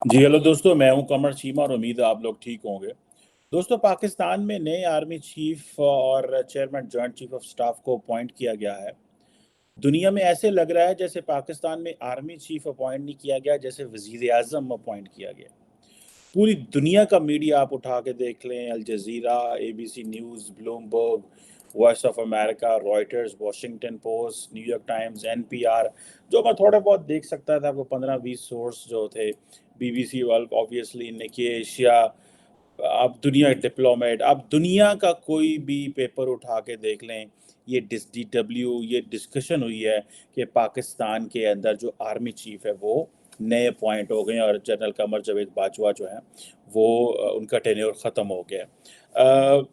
जी hello दोस्तों, मैं हूं कमर चीमा और उम्मीद है आप लोग ठीक होंगे। दोस्तों, पाकिस्तान में नए आर्मी चीफ और chairman joint chief of staff को अपॉइंट किया गया है। दुनिया में ऐसे लग रहा है जैसे पाकिस्तान में आर्मी चीफ अपॉइंट नहीं किया गया, जैसे वजीर आजम अपॉइंट किया गया। पूरी दुनिया का मीडिया आप उठा के देख लें, Al Jazeera, ABC news, Bloomberg, Voice of America, Reuters, Washington Post, New York Times, NPR, जो मैं थोड़ा बहुत देख सकता था, वो 15-20 सोर्स जो थे, बीबीसी वर्ल्ड, ऑब्वियसली निकी एशिया, आप दुनिया डिप्लोमेट, आप दुनिया का कोई भी पेपर उठा के देख लें, ये DW ये डिस्कशन हुई है कि पाकिस्तान के अंदर जो आर्मी चीफ है वो नए अपॉइंट हो गए हैं और जनरल कमर जावेद बाजवा जो हैं वो उनका टेन्योर ख़त्म हो गया है।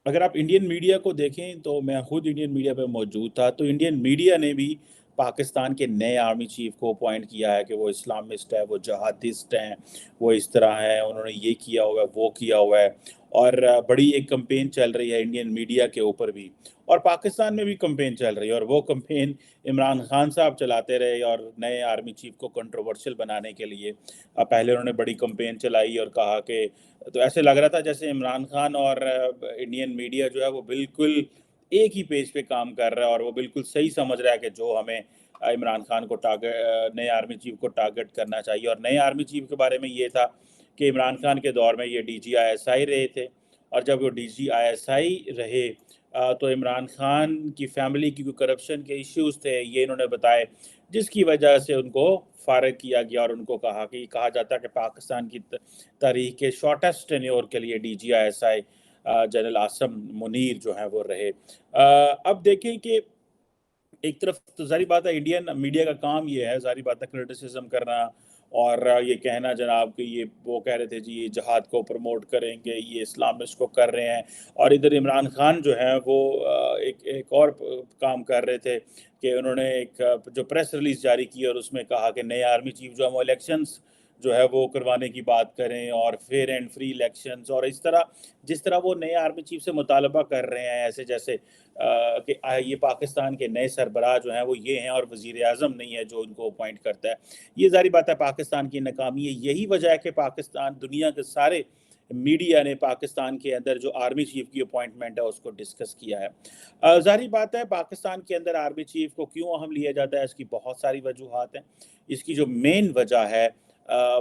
अगर आप इंडियन मीडिया को देखें तो मैं खुद इंडियन मीडिया पे मौजूद था, तो इंडियन मीडिया ने भी पाकिस्तान के नए आर्मी चीफ को अपॉइंट किया है कि वो इस्लामिस्ट है, वो जहादिस्ट हैं, वो इस तरह हैं, उन्होंने ये किया हुआ है, वो किया हुआ है। और बड़ी एक कैंपेन चल रही है इंडियन मीडिया के ऊपर भी, और पाकिस्तान में भी कैंपेन चल रही है, और वो कैंपेन इमरान खान साहब चलाते रहे और नए आर्मी चीफ को कंट्रोवर्शियल बनाने के लिए पहले उन्होंने बड़ी कैंपेन चलाई और कहा कि, तो ऐसे लग रहा था जैसे इमरान खान और इंडियन मीडिया जो है वो बिल्कुल एक ही पेज पे काम कर रहा है, और वो बिल्कुल सही समझ रहा है कि जो हमें इमरान खान को टारगेट, नए आर्मी चीफ को टारगेट करना चाहिए। और नए आर्मी चीफ के बारे में ये था कि इमरान खान के दौर में ये DGISI रहे थे, और जब वो DGISI रहे तो इमरान खान की फैमिली की कोई करप्शन के इश्यूज थे, ये इन्होंने बताए, जिसकी वजह से उनको फारिग किया गया, और उनको कहा जाता है कि पाकिस्तान की तारीख के शॉर्टेस्ट टेन्योर के लिए DGISI जनरल आसम मुनीर जो हैं वो रहे। अब देखें कि एक तरफ तो ज़ाहिर बात है इंडियन मीडिया का काम ये है, ज़ाहिर बात है क्रिटिसिज्म करना, और ये कहना जनाब कि ये वो कह रहे थे जी ये जहाद को प्रमोट करेंगे, ये इस्लामिस्ट को कर रहे हैं, और इधर इमरान खान जो हैं वो एक एक और काम कर रहे थे कि उन्होंने एक जो प्रेस रिलीज जारी की और उसमें कहा कि नए आर्मी चीफ जो है वो इलेक्शंस जो है वो करवाने की बात करें, और फेयर एंड फ्री इलेक्शंस, और इस तरह जिस तरह वो नए आर्मी चीफ से मुतालबा कर रहे हैं, ऐसे जैसे कि ये पाकिस्तान के नए सरबराह जो हैं वो ये हैं और वज़ीर आज़म नहीं है जो उनको अपॉइंट करता है। ये ज़ाहिर बात है पाकिस्तान की नाकामी है। यही वजह है कि पाकिस्तान, दुनिया के सारे मीडिया ने पाकिस्तान के अंदर जो आर्मी चीफ की अपॉइंटमेंट है उसको डिस्कस किया है। ज़ाहिर बात है पाकिस्तान के अंदर आर्मी चीफ को क्यों अहम लिया जाता है, इसकी बहुत सारी वजूहात हैं। इसकी जो मेन वजह है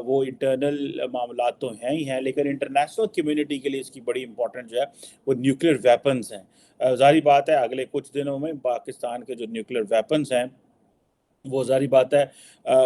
वो इंटरनल मामलात तो हैं ही हैं, लेकिन इंटरनेशनल कम्युनिटी के लिए इसकी बड़ी इंपॉर्टेंट जो है वो न्यूक्लियर वेपन्स हैं। ज़ाहिर बात है अगले कुछ दिनों में पाकिस्तान के जो न्यूक्लियर वेपन्स हैं वो ज़ाहिर बात है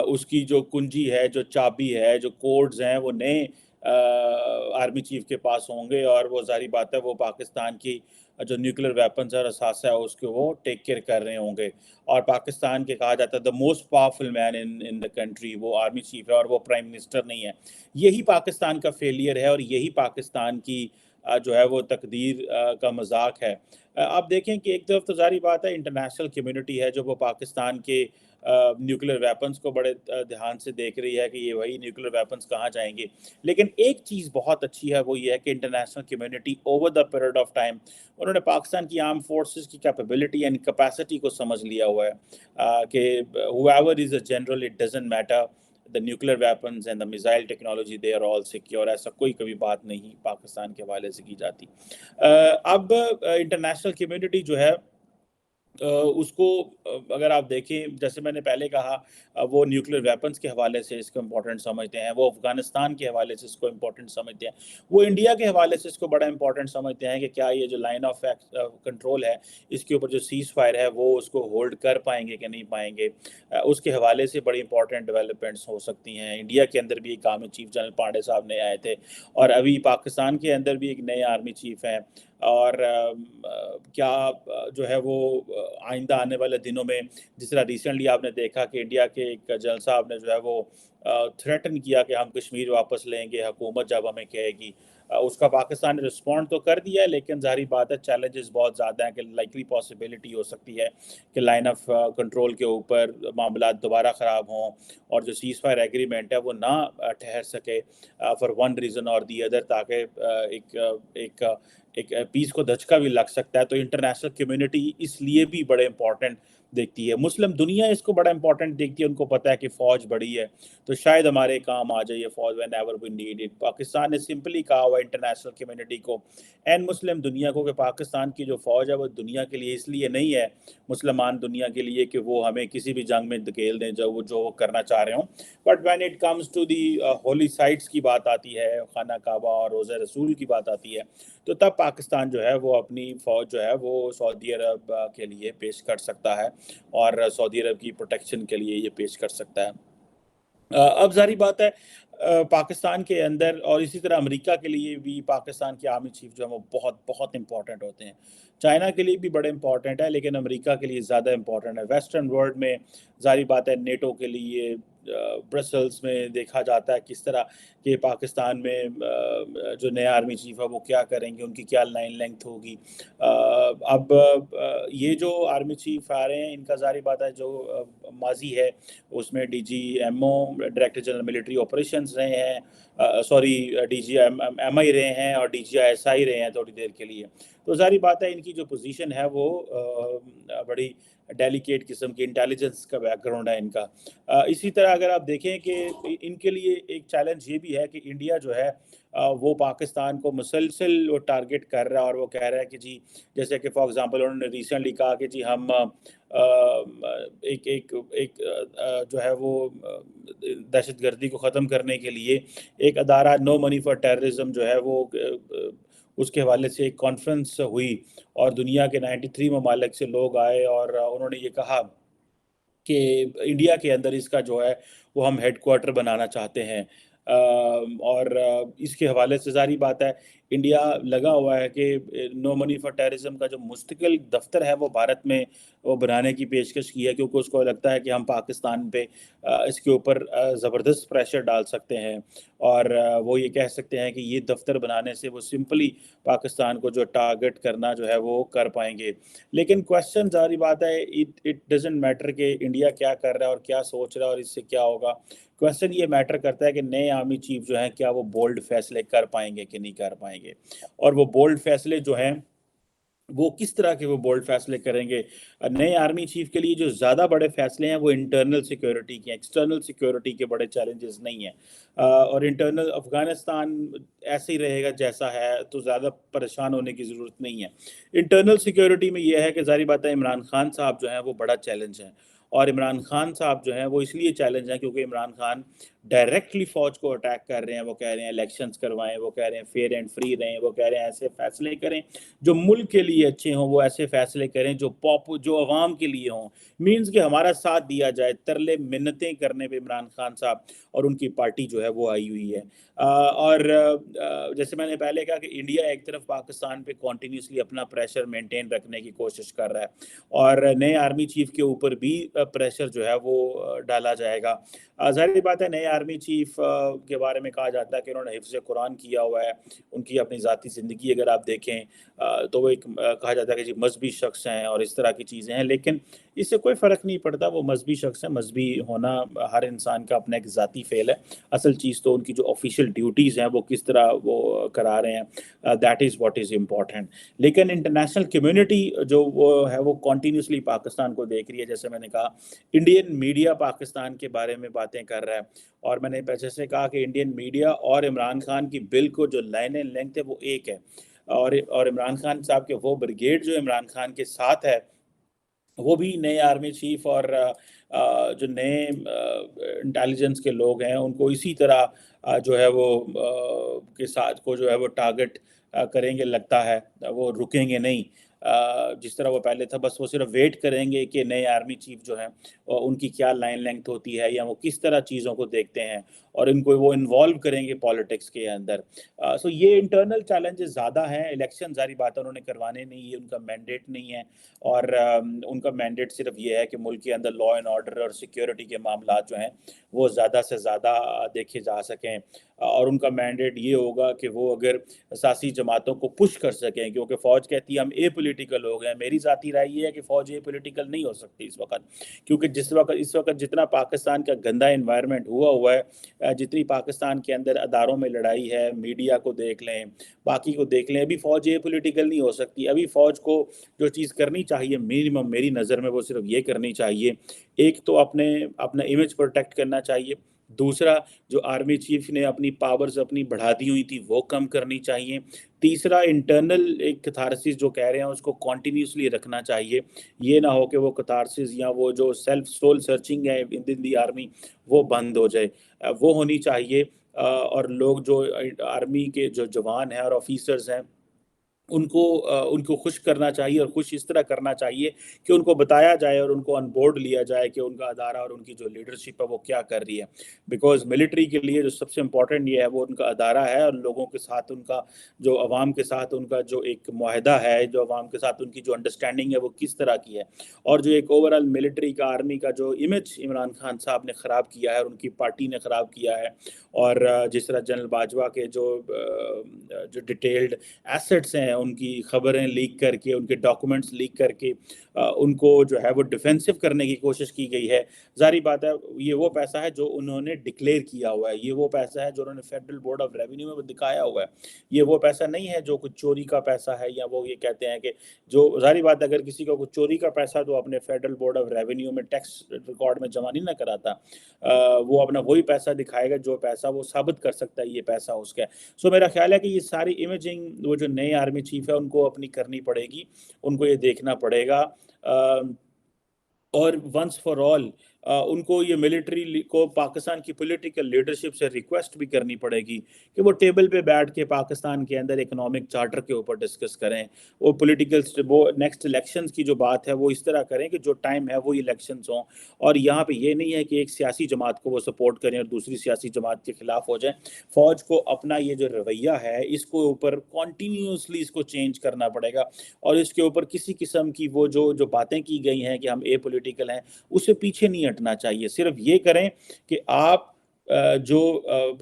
उसकी जो कुंजी है, जो चाबी है, जो कोड्स हैं, वो नए आर्मी चीफ के पास होंगे, और वो ज़ाहिर बात है वो पाकिस्तान की जो न्यूक्लियर वेपन्स और असासा है उसको वो टेक केयर कर रहे होंगे। और पाकिस्तान के कहा जाता है the most powerful man in in the country वो आर्मी चीफ है, और वो प्राइम मिनिस्टर नहीं है। यही पाकिस्तान का फेलियर है, और यही पाकिस्तान की जो है वो तकदीर का मजाक है। आप देखें कि एक तरफ तो ज़ाहिर बात है इंटरनेशनल कम्युनिटी है जो वो पाकिस्तान के न्यूक्लियर वेपन्स को बड़े ध्यान से देख रही है कि ये वही न्यूक्लियर वेपन्स कहाँ जाएंगे। लेकिन एक चीज़ बहुत अच्छी है, वो ये है कि international community over the period of time उन्होंने पाकिस्तान की आर्म फोर्सेस की कैपेबिलिटी एंड कैपेसिटी को समझ लिया हुआ है कि whoever is a general it doesn't matter, the nuclear weapons and the missile technology they are all secure. ऐसा कोई कभी बात नहीं पाकिस्तान के हवाले से की जाती। अब इंटरनेशनल कम्युनिटी जो है उसको अगर आप देखें, जैसे मैंने पहले कहा, वो न्यूक्लियर वेपन्स के हवाले से इसको इम्पोर्टेंट समझते हैं, वो अफ़गानिस्तान के हवाले से इसको इम्पोर्टेंट समझते हैं, वो इंडिया के हवाले से इसको बड़ा इम्पोर्टेंट समझते हैं कि क्या ये जो लाइन ऑफ कंट्रोल है, इसके ऊपर जो सीज़ फायर है वो उसको होल्ड कर पाएंगे कि नहीं पाएंगे। उसके हवाले से बड़ी इंपॉर्टेंट डेवलपमेंट्स हो सकती हैं। इंडिया के अंदर भी एक आर्मी चीफ जनरल पांडे साहब नए आए थे, और अभी पाकिस्तान के अंदर भी एक नए आर्मी चीफ हैं। और क्या जो है वो आइंदा आने वाले दिनों में, जिस तरह रिसेंटली आपने देखा कि इंडिया के एक जनरल साहब ने जो है वो थ्रेटन किया कि हम कश्मीर वापस लेंगे हुकूमत जब हमें कहेगी, उसका पाकिस्तान ने रिस्पॉन्ड तो कर दिया है, लेकिन ज़ाहिर बात है चैलेंजेस बहुत ज़्यादा हैं कि लाइकली पॉसिबिलिटी हो सकती है कि लाइन ऑफ कंट्रोल के ऊपर मामला दोबारा ख़राब हों, और जो सीज़ फायर एग्रीमेंट है वो ना ठहर सके फॉर वन रीज़न और दी अदर, ताकि एक पीस को धचका भी लग सकता है। तो इंटरनेशनल कम्युनिटी इसलिए भी बड़े इंपॉर्टेंट देखती है। मुस्लिम दुनिया इसको बड़ा इंपॉर्टेंट देखती है, उनको पता है कि फ़ौज बड़ी है तो शायद हमारे काम आ जाए ये फ़ौज whenever we need it. Pakistan ने सिंपली कहा हुआ इंटरनेशनल कम्युनिटी को एंड मुस्लिम दुनिया को कि पाकिस्तान की जो फ़ौज है वो दुनिया के लिए इसलिए नहीं है, मुसलमान दुनिया के लिए, कि वो हमें किसी भी जंग में धकेल दें जो वो करना चाह रहे हों। But when it comes to the holy sites की बात आती है, खाना काबा और रोज़ा रसूल की बात आती है, तो तब पाकिस्तान जो है वो अपनी फ़ौज जो है वो सऊदी अरब के लिए पेश कर सकता है और सऊदी अरब की प्रोटेक्शन के लिए ये पेश कर सकता है। अब ज़ाहिर बात है पाकिस्तान के अंदर और इसी तरह अमेरिका के लिए भी पाकिस्तान के आर्मी चीफ जो है वो बहुत बहुत इंपॉर्टेंट होते हैं। चाइना के लिए भी बड़े इंपॉर्टेंट है लेकिन अमेरिका के लिए ज़्यादा इंपॉर्टेंट है। वेस्टर्न वर्ल्ड में ज़ाहिर बात है नेटो के लिए ब्रसल्स में देखा जाता है किस तरह कि पाकिस्तान में जो नया आर्मी चीफ है वो क्या करेंगे, उनकी क्या लाइन लेंथ होगी। अब ये जो आर्मी चीफ आ रहे हैं इनका ज़ाहिर बात है जो माजी है उसमें DGMO director general military operations रहे हैं, सॉरी डीजीएमआई रहे हैं और डीजीआईएसआई रहे हैं थोड़ी देर के लिए। तो ज़ाहिर बात है इनकी जो पोजीशन है वो बड़ी डेलिकेट किस्म की इंटेलिजेंस का बैकग्राउंड है इनका। इसी तरह अगर आप देखें कि इनके लिए एक चैलेंज ये भी है कि इंडिया जो है वो पाकिस्तान को मुसलसल वो टारगेट कर रहा है और वो कह रहा है कि जी जैसे कि फॉर एग्जांपल उन्होंने रिसेंटली कहा कि जी हम एक एक एक जो है वो दहशतगर्दी को ख़त्म करने के लिए एक अदारा नो मनी फॉर टेररिज्म जो है वो उसके हवाले से एक कॉन्फ्रेंस हुई और दुनिया के 93 ममालिक से लोग आए और उन्होंने ये कहा कि इंडिया के अंदर इसका जो है वो हम हेडक्वार्टर बनाना चाहते हैं। और इसके हवाले से ज़ाहिर बात है इंडिया लगा हुआ है कि नो मनी फॉर टेररिज्म का जो मुस्तकिल दफ्तर है वो भारत में वो बनाने की पेशकश की है क्योंकि उसको लगता है कि हम पाकिस्तान पे इसके ऊपर ज़बरदस्त प्रेशर डाल सकते हैं और वो ये कह सकते हैं कि ये दफ्तर बनाने से वो सिंपली पाकिस्तान को जो टारगेट करना जो है वो कर पाएंगे। लेकिन क्वेश्चन ज़ाहिर बात है इट इट डजंट मैटर कि इंडिया क्या कर रहा है और क्या सोच रहा है और इससे क्या होगा। क्वेश्चन ये मैटर करता है कि नए आर्मी चीफ जो हैं क्या वो बोल्ड फैसले कर पाएंगे कि नहीं कर पाएंगे और वो बोल्ड फैसले जो हैं वो किस तरह के वो बोल्ड फैसले करेंगे। नए आर्मी चीफ के लिए जो ज़्यादा बड़े फैसले हैं वो इंटरनल सिक्योरिटी के, एक्सटर्नल सिक्योरिटी के बड़े चैलेंजेस नहीं हैं। और इंटरनल अफगानिस्तान ऐसे ही रहेगा जैसा है तो ज़्यादा परेशान होने की ज़रूरत नहीं है। इंटरनल सिक्योरिटी में यह है कि ज़ाहिर बात है इमरान खान साहब जो हैं वो बड़ा चैलेंज है और इमरान खान साहब जो हैं वो इसलिए चैलेंज हैं क्योंकि इमरान खान डायरेक्टली फ़ौज को अटैक कर रहे हैं। वो कह रहे हैं इलेक्शंस करवाएं, वो कह रहे हैं फेयर एंड फ्री रहें, वो कह रहे हैं ऐसे फैसले करें जो मुल्क के लिए अच्छे हों, वो ऐसे फैसले करें जो अवाम के लिए हों। मीन्स कि हमारा साथ दिया जाए। तरले मिन्नतें करने पे इमरान खान साहब और उनकी पार्टी जो है वो आई हुई है। और जैसे मैंने पहले कहा कि इंडिया एक तरफ पाकिस्तान पे कॉन्टीन्यूसली अपना प्रेशर मेंटेन रखने की कोशिश कर रहा है और नए आर्मी चीफ के ऊपर भी प्रेशर जो है वो डाला जाएगा। ज़ाहिर बात है नए आर्मी चीफ के बारे में कहा जाता है कि उन्होंने हिफ्ज़ कुरान किया हुआ है। उनकी अपनी ज़ाती ज़िंदगी अगर आप देखें तो वो एक कहा जाता है कि जी मजहबी शख्स हैं और इस तरह की चीज़ें हैं, लेकिन इससे कोई फ़र्क नहीं पड़ता। वो मजहबी शख्स हैं, मजहबी होना हर इंसान का अपना एक ज़ाती फ़ेल है। असल चीज़ तो उनकी जो ऑफिशियल ड्यूटीज़ हैं वो किस तरह वो करा रहे हैं, that is what is important. लेकिन इंटरनेशनल कम्युनिटी जो वो है वो कॉन्टीन्यूसली पाकिस्तान को देख रही है। जैसे मैंने कहा इंडियन मीडिया पाकिस्तान के बारे में बातें कर रहा है और मैंने जैसे कहा कि इंडियन मीडिया और इमरान खान की बिल को जो लाइन एंड लेंथ है वो एक है और इमरान खान साहब के वो ब्रिगेड जो इमरान खान के साथ है वो भी नए आर्मी चीफ और जो नए इंटेलिजेंस के लोग हैं उनको इसी तरह जो है वो के साथ को जो है वो टारगेट करेंगे लगता है। वो रुकेंगे नहीं जिस तरह वो पहले था, बस वो सिर्फ वेट करेंगे कि नए आर्मी चीफ जो हैं उनकी क्या लाइन लेंथ होती है या वो किस तरह चीज़ों को देखते हैं और इनको वो इन्वॉल्व करेंगे पॉलिटिक्स के अंदर। सो ये इंटरनल चैलेंजेस ज़्यादा हैं। इलेक्शन ज़ाहिर बात है उन्होंने करवाने नहीं है, उनका मैंडेट नहीं है और उनका मैंडेट सिर्फ ये है कि मुल्क के अंदर लॉ एंड ऑर्डर और सिक्योरिटी के मामला जो हैं वो ज़्यादा से ज़्यादा देखे जा सकें और उनका मैंडेट ये होगा कि वो अगर सियासी जमातों को पुश कर सकें क्योंकि फ़ौज कहती है हम ए पोलिटिकल लोग हैं। मेरी ज़ाती राय ये है कि फ़ौज ए पोलिटिकल नहीं हो सकती इस वक्त क्योंकि इस वक्त जितना पाकिस्तान का गंदा इन्वायरमेंट हुआ है जितनी पाकिस्तान के अंदर अदारों में लड़ाई है, मीडिया को देख लें, बाकी को देख लें, अभी फ़ौज ये पॉलिटिकल नहीं हो सकती। अभी फ़ौज को जो चीज़ करनी चाहिए मिनिमम मेरी नज़र में वो सिर्फ ये करनी चाहिए, एक तो अपना इमेज प्रोटेक्ट करना चाहिए, दूसरा जो आर्मी चीफ ने अपनी पावर्स अपनी बढ़ा दी हुई थी वो कम करनी चाहिए, तीसरा इंटरनल एक कैथारसिस जो कह रहे हैं उसको कॉन्टीन्यूसली रखना चाहिए। ये ना हो कि वो कैथारसिस या वो जो सेल्फ सोल सर्चिंग है इन दी आर्मी वो बंद हो जाए, वो होनी चाहिए। और लोग जो आर्मी के जो जवान हैं और ऑफिसर्स हैं उनको खुश करना चाहिए, और खुश इस तरह करना चाहिए कि उनको बताया जाए और उनको ऑन बोर्ड लिया जाए कि उनका अदारा और उनकी जो लीडरशिप है वो क्या कर रही है। बिकॉज़ मिलिट्री के लिए जो सबसे इम्पोर्टेंट ये है वो उनका अदारा है, और लोगों के साथ उनका जो अवाम के साथ उनका जो एक मुआहदा है, जो अवाम के साथ उनकी जो अंडरस्टैंडिंग है वो किस तरह की है। और जो एक ओवरऑल मिलिट्री का आर्मी का जो इमेज इमरान खान साहब ने ख़राब किया है और उनकी पार्टी ने ख़राब किया है, और जिस तरह जनरल बाजवा के जो डिटेल्ड एसेट्स हैं उनकी खबरें लीक करके, उनके डॉक्यूमेंट्स लीक करके उनको जो है वो डिफेंसिव करने की कोशिश की गई है। ज़ाहिर बात है ये वो पैसा है जो उन्होंने डिक्लेयर किया हुआ है, ये वो पैसा है जो उन्होंने फेडरल बोर्ड ऑफ रेवेन्यू में दिखाया हुआ है, ये वो पैसा नहीं है जो कुछ चोरी का पैसा है, या वो ये कहते हैं कि जो ज़ाहिर बात है अगर किसी का कुछ चोरी का पैसा तो अपने फेडरल बोर्ड ऑफ रेवेन्यू में टैक्स रिकॉर्ड में जमा नहीं ना कराता, वो अपना वही पैसा दिखाएगा जो पैसा वो साबित कर सकता है ये पैसा उसका है। सो मेरा ख्याल है कि ये सारी इमेजिंग वो जो नए आर्मी चीफ है उनको अपनी करनी पड़ेगी, उनको ये देखना पड़ेगा। और वंस फॉर ऑल उनको ये मिलिट्री को पाकिस्तान की पॉलिटिकल लीडरशिप से रिक्वेस्ट भी करनी पड़ेगी कि वो टेबल पे बैठ के पाकिस्तान के अंदर इकोनॉमिक चार्टर के ऊपर डिस्कस करें। वो पॉलिटिकल वो नेक्स्ट इलेक्शंस की जो बात है वो इस तरह करें कि जो टाइम है वो इलेक्शंस हों, और यहाँ पे ये नहीं है कि एक सियासी जमात को वो सपोर्ट करें और दूसरी सियासी जमात के खिलाफ हो जाए। फ़ौज को अपना ये जो रवैया है इसको ऊपर कॉन्टीन्यूसली इसको चेंज करना पड़ेगा, और इसके ऊपर किसी किस्म की वो जो बातें की गई हैं कि हम ए पॉलिटिकल हैं उससे पीछे नहीं हटना चाहिए। सिर्फ ये करें कि आप जो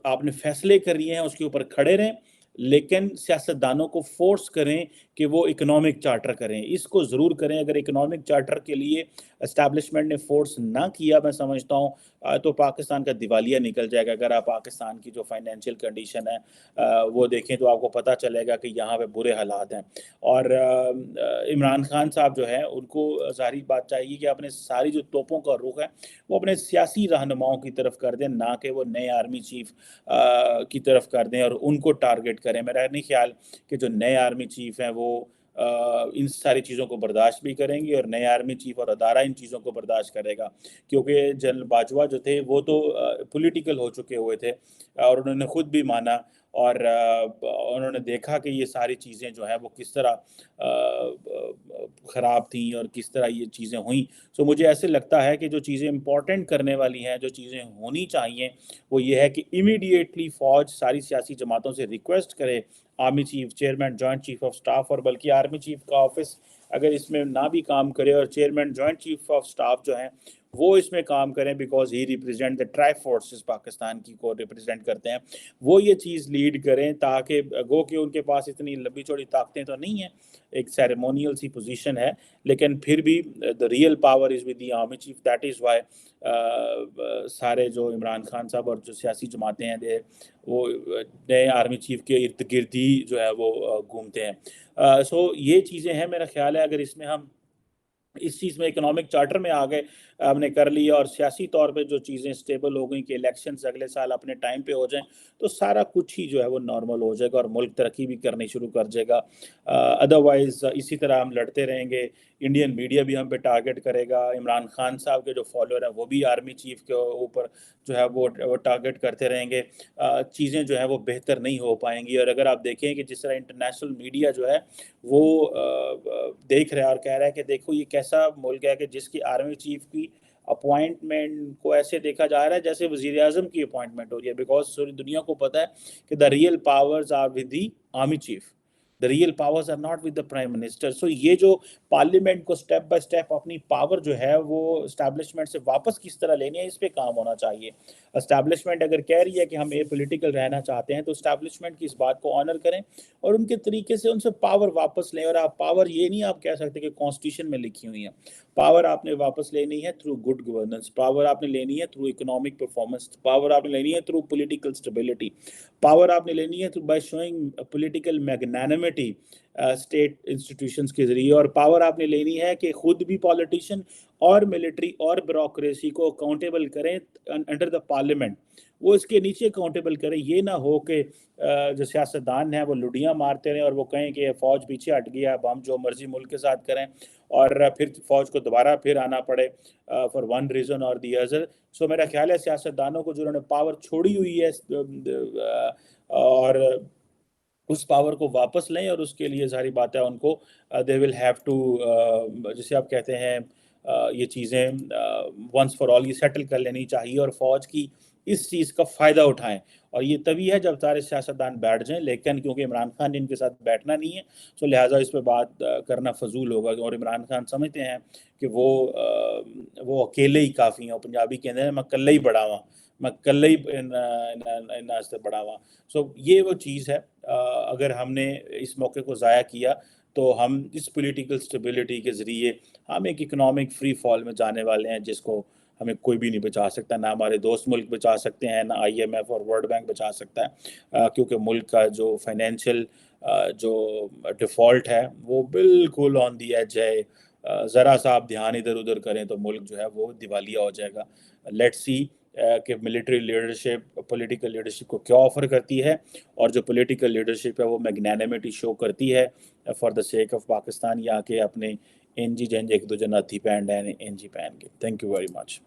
आपने फैसले कर लिए हैं उसके ऊपर खड़े रहें, लेकिन सियासतदानों को फोर्स करें कि वो इकोनॉमिक चार्टर करें, इसको ज़रूर करें। अगर इकोनॉमिक चार्टर के लिए एस्टैब्लिशमेंट ने फोर्स ना किया, मैं समझता हूँ तो पाकिस्तान का दिवालिया निकल जाएगा। अगर आप पाकिस्तान की जो फाइनेंशियल कंडीशन है वो देखें तो आपको पता चलेगा कि यहाँ पे बुरे हालात हैं। और इमरान खान साहब जो है उनको ज़ाहिर बात चाहिए कि अपने सारी जो तोपों का रुख है वो अपने सियासी रहनुमाओं की तरफ कर दें, ना कि वो नए आर्मी चीफ की तरफ कर दें और उनको टारगेट करें। मेरा नहीं ख्याल कि जो नए आर्मी चीफ हैं वो इन सारी चीज़ों को बर्दाश्त भी करेंगे, और नए आर्मी चीफ और अदारा इन चीज़ों को बर्दाश्त करेगा, क्योंकि जनरल बाजवा जो थे वो तो पॉलिटिकल हो चुके हुए थे और उन्होंने खुद भी माना, और उन्होंने देखा कि ये सारी चीज़ें जो हैं वो किस तरह ख़राब थी और किस तरह ये चीज़ें हुई। सो मुझे ऐसे लगता है कि जो चीज़ें इंपॉर्टेंट करने वाली हैं, जो चीज़ें होनी चाहिए, वो ये है कि इमीडिएटली फ़ौज सारी सियासी जमातों से रिक्वेस्ट करे, army chief, chairman, joint chief of staff, और बल्कि आर्मी चीफ का ऑफिस अगर इसमें ना भी काम करे और chairman, joint chief of staff जो हैं वो इसमें काम करें, because he represent the try forces, Pakistan की को रिप्रेजेंट करते हैं, वो ये चीज़ लीड करें, ताकि गो कि उनके पास इतनी लंबी चौड़ी ताकतें तो नहीं हैं, एक सेरेमोनियल सी पोजीशन है, लेकिन फिर भी the real power is with the army chief. That is why सारे जो इमरान खान साहब और जो सियासी जमातें हैं दे वो नए आर्मी चीफ के इर्द गिर्द ही जो है वो घूमते हैं। सो ये चीज़ें हैं। मेरा ख्याल है अगर इसमें हम इस चीज़ में इकोनॉमिक चार्टर में आ गए, हमने कर लिया, और सियासी तौर पे जो चीज़ें स्टेबल हो गई कि इलेक्शंस अगले साल अपने टाइम पे हो जाएं, तो सारा कुछ ही जो है वो नॉर्मल हो जाएगा और मुल्क तरक्की भी करनी शुरू कर जाएगा। अदरवाइज़ इसी तरह हम लड़ते रहेंगे, इंडियन मीडिया भी हम पे टारगेट करेगा, इमरान खान साहब के जो फॉलोअर हैं वो भी आर्मी चीफ के ऊपर जो है वो टारगेट करते रहेंगे। चीज़ें जो है वो बेहतर नहीं हो पाएंगी। और अगर आप देखें कि जिस तरह इंटरनेशनल मीडिया जो है वो देख रहा है और कह रहा है कि देखो ये कैसा मुल्क है कि जिसकी आर्मी चीफ की अपॉइंटमेंट को ऐसे देखा जा रहा है जैसे वजीर आजम की अपॉइंटमेंट हो रही है, बिकॉज सारी दुनिया को पता है कि the real powers are with the army chief, the real powers are not with the prime minister. So ये जो पार्लियामेंट को स्टेप बाय स्टेप अपनी पावर जो है वो एस्टैब्लिशमेंट से वापस किस तरह लेनी है, इस पे काम होना चाहिए। एस्टैब्लिशमेंट अगर कह रही है कि हम एपॉलिटिकल रहना चाहते हैं, तो एस्टैब्लिशमेंट की इस बात को ऑनर करें और उनके तरीके से उनसे पावर वापस लें। और आप पावर ये नहीं आप कह सकते कि कॉन्स्टिट्यूशन में लिखी हुई है, पावर आपने वापस लेनी है थ्रू गुड गवर्नेंस, पावर आपने लेनी है थ्रू इकोनॉमिक परफॉर्मेंस, पावर आपने लेनी है थ्रू पॉलिटिकल स्टेबिलिटी, पावर आपने लेनी है by showing political magnanimity state institutions के जरिए, और पावर आपने लेनी है कि खुद भी पॉलिटिशियन और मिलिट्री और ब्यूरोक्रेसी को अकाउंटेबल करें अंडर द पार्लियामेंट, वो इसके नीचे अकाउंटेबल करें। ये ना हो कि जो सियासतदान हैं वो लुडियाँ मारते रहें और वो कहें कि फ़ौज पीछे हट गया, अब हम जो मर्जी मुल्क के साथ करें, और फिर फ़ौज को दोबारा फिर आना पड़े फॉर वन रीज़न और दी अदर। सो मेरा ख्याल है सियासतदानों को जिन्होंने पावर छोड़ी हुई है और उस पावर को वापस लें, और उसके लिए सारी बातें उनको दे विल हैव टू जिसे आप कहते हैं ये चीज़ें वंस फॉर ऑल ये सेटल कर लेनी चाहिए और फ़ौज की इस चीज़ का फ़ायदा उठाएं। और ये तभी है जब सारे सियासतदान बैठ जाएं, लेकिन क्योंकि इमरान खान ने इनके साथ बैठना नहीं है, तो लिहाजा इस पर बात करना फजूल होगा। और इमरान खान समझते हैं कि वो अकेले ही काफ़ी हैं। पंजाबी कहते हैं मैं कल्ले ही बड़ा हुआ, मैं कल्ले ही इन से बड़ा हुआ। सो ये वो चीज़ है, अगर हमने इस मौके को ज़ाया किया तो हम इस पॉलिटिकल स्टेबिलिटी के ज़रिए हम एक इकोनॉमिक फ्री फॉल में जाने वाले हैं, जिसको हमें कोई भी नहीं बचा सकता, ना हमारे दोस्त मुल्क बचा सकते हैं, ना IMF और वर्ल्ड बैंक बचा सकता है, क्योंकि मुल्क का जो फाइनेंशियल जो डिफ़ॉल्ट है वो बिल्कुल ऑन दी एज है। ज़रा सा आप ध्यान इधर उधर करें तो मुल्क जो है वो दिवालिया हो जाएगा। लेट्स सी कि मिलिट्री लीडरशिप पॉलिटिकल लीडरशिप को क्या ऑफर करती है, और जो पॉलिटिकल लीडरशिप है वो मैग्नानिमिटी शो करती है for the sake of Pakistan, या कि अपने एनजी जेंज एक दूजे नाथी पैंड है एनजी पैन के। Thank you very much.